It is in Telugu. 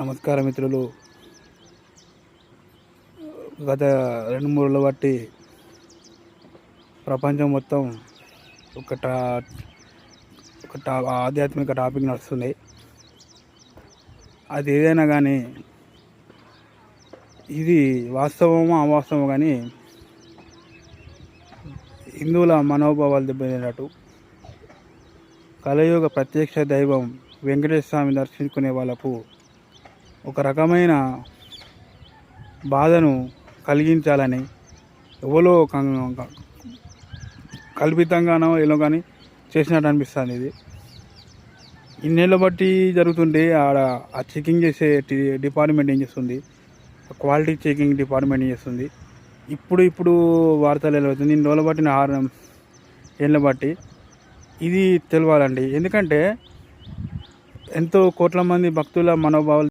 నమస్కారం మిత్రులు. గత 2-3 రోజుల బట్టి ప్రపంచం మొత్తం ఒక ఆధ్యాత్మిక టాపిక్ నడుస్తుంది. అది ఏదైనా కానీ ఇది వాస్తవమో అవాస్తవమో కానీ హిందువుల మనోభావాలు దెబ్బతిన్నట్టు కలియుగ ప్రత్యక్ష దైవం వెంకటేశ్వర స్వామి దర్శించుకునే వాళ్ళకు ఒక రకమైన బాధను కలిగించాలని ఎవరో కల్పితంగానో ఏలో కానీ చేసినట్టు అనిపిస్తుంది. ఇది ఇన్నేళ్ళ బట్టి జరుగుతుంటే ఆడ ఆ చెకింగ్ చేసే డిపార్ట్మెంట్ ఏం చేస్తుంది, క్వాలిటీ చెకింగ్ డిపార్ట్మెంట్ ఏం చేస్తుంది, ఇప్పుడు వార్తలు వెళ్ళవుతుంది. ఇన్ని రోజుల బట్టి 6 ఏళ్ళ బట్టి ఇది తెలవాలండి. ఎందుకంటే ఎంతో కోట్ల మంది భక్తుల మనోభావాలు